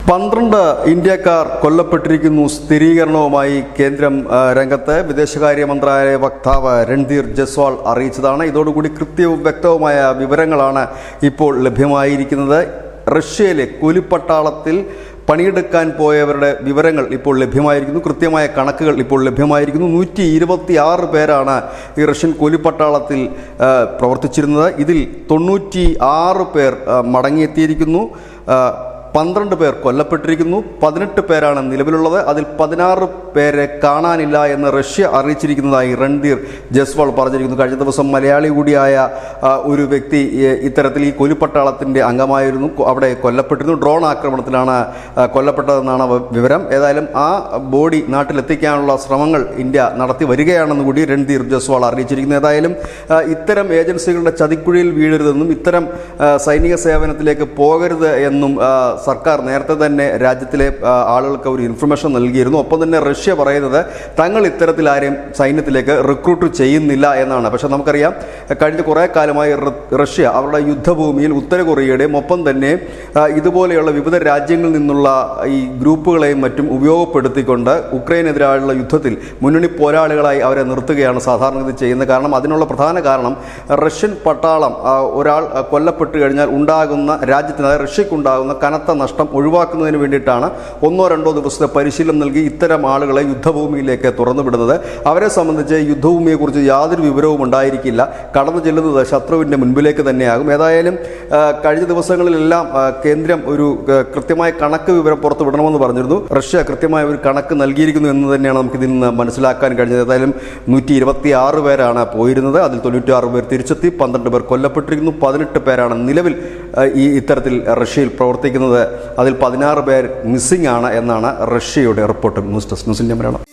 12 ഇന്ത്യക്കാർ കൊല്ലപ്പെട്ടിരിക്കുന്നു സ്ഥിരീകരണവുമായി കേന്ദ്രം രംഗത്ത്. വിദേശകാര്യ മന്ത്രാലയ വക്താവ് രൺധീർ ജയ്സ്വാൾ അറിയിച്ചതാണ്. ഇതോടുകൂടി കൃത്യവും വ്യക്തവുമായ വിവരങ്ങളാണ് ഇപ്പോൾ ലഭ്യമായിരിക്കുന്നത്. റഷ്യയിലെ കൂലിപ്പട്ടാളത്തിൽ പണിയെടുക്കാൻ പോയവരുടെ വിവരങ്ങൾ ഇപ്പോൾ ലഭ്യമായിരിക്കുന്നു. കൃത്യമായ കണക്കുകൾ ഇപ്പോൾ ലഭ്യമായിരിക്കുന്നു. 126 പേരാണ് ഈ റഷ്യൻ കൂലിപ്പട്ടാളത്തിൽ പ്രവർത്തിച്ചിരുന്നത്. ഇതിൽ 96 പേർ മടങ്ങിയെത്തിയിരിക്കുന്നു. 12 പേർ കൊല്ലപ്പെട്ടിരിക്കുന്നു. 18 പേരാണ് നിലവിലുള്ളത്. അതിൽ 16 പേരെ കാണാനില്ല എന്ന് റഷ്യ അറിയിച്ചിരിക്കുന്നതായി രൺധീർ ജയ്സ്വാൾ പറഞ്ഞിരിക്കുന്നു. കഴിഞ്ഞ ദിവസം മലയാളി കൂടിയായ ഒരു വ്യക്തി ഇത്തരത്തിൽ ഈ കൂലിപ്പട്ടാളത്തിൻ്റെ അംഗമായിരുന്നു. അവിടെ കൊല്ലപ്പെട്ടിരുന്നു. ഡ്രോൺ ആക്രമണത്തിലാണ് കൊല്ലപ്പെട്ടതെന്നാണ് വിവരം. ഏതായാലും ആ ബോഡി നാട്ടിലെത്തിക്കാനുള്ള ശ്രമങ്ങൾ ഇന്ത്യ നടത്തി വരികയാണെന്ന് കൂടി രൺധീർ ജയ്സ്വാൾ അറിയിച്ചിരിക്കുന്നു. ഏതായാലും ഇത്തരം ഏജൻസികളുടെ ചതിക്കുഴിയിൽ വീഴരുതെന്നും ഇത്തരം സൈനിക സേവനത്തിലേക്ക് പോകരുത് എന്നും സർക്കാർ നേരത്തെ തന്നെ രാജ്യത്തിലെ ആളുകൾക്ക് ഒരു ഇൻഫർമേഷൻ നൽകിയിരുന്നു. ഒപ്പം തന്നെ റഷ്യ പറയുന്നത് തങ്ങൾ ഇത്തരത്തിൽ ആരെയും സൈന്യത്തിലേക്ക് റിക്രൂട്ട് ചെയ്യുന്നില്ല എന്നാണ്. പക്ഷേ നമുക്കറിയാം, കഴിഞ്ഞ കുറേ കാലമായി റഷ്യ അവരുടെ യുദ്ധഭൂമിയിൽ ഉത്തര കൊറിയയുടെയും ഒപ്പം തന്നെ ഇതുപോലെയുള്ള വിവിധ രാജ്യങ്ങളിൽ നിന്നുള്ള ഈ ഗ്രൂപ്പുകളെയും മറ്റും ഉപയോഗപ്പെടുത്തിക്കൊണ്ട് ഉക്രൈനെതിരായുള്ള യുദ്ധത്തിൽ മുന്നണി പോരാളികളായി അവരെ നിർത്തുകയാണ് സാധാരണഗതി ചെയ്യുന്നത്. കാരണം അതിനുള്ള പ്രധാന കാരണം റഷ്യൻ പട്ടാളം ഒരാൾ കൊല്ലപ്പെട്ട് കഴിഞ്ഞാൽ ഉണ്ടാകുന്ന രാജ്യത്തിന്, അതായത് റഷ്യക്കുണ്ടാകുന്ന കനത്ത നഷ്ടം ഒഴിവാക്കുന്നതിന് വേണ്ടിയിട്ടാണ് 1-2 ദിവസത്തെ പരിശീലനം നൽകി ഇത്തരം ആളുകളെ യുദ്ധഭൂമിയിലേക്ക് തുറന്നുവിടുന്നത്. അവരെ സംബന്ധിച്ച് യുദ്ധഭൂമിയെക്കുറിച്ച് യാതൊരു വിവരവും ഉണ്ടായിരിക്കില്ല. കടന്നു ചെല്ലുന്നത് ശത്രുവിൻ്റെ മുൻപിലേക്ക് തന്നെയാകും. ഏതായാലും കഴിഞ്ഞ ദിവസങ്ങളിലെല്ലാം കേന്ദ്രം ഒരു കൃത്യമായ കണക്ക് വിവരം പുറത്തു വിടണമെന്ന് പറഞ്ഞിരുന്നു. റഷ്യ കൃത്യമായ ഒരു കണക്ക് നൽകിയിരിക്കുന്നു എന്ന് തന്നെയാണ് നമുക്കിതിൽ നിന്ന് മനസ്സിലാക്കാൻ കഴിഞ്ഞത്. ഏതായാലും 126 പേരാണ് പോയിരുന്നത്. അതിൽ 96 പേർ തിരിച്ചെത്തി, 12 പേർ കൊല്ലപ്പെട്ടിരിക്കുന്നു. 18 പേരാണ് നിലവിൽ ഇത്തരത്തിൽ റഷ്യയിൽ പ്രവർത്തിക്കുന്നത്. അതിൽ 16 പേർ മിസ്സിംഗ് ആണ് എന്നാണ് റഷ്യയുടെ report. News desk news India Malayalam.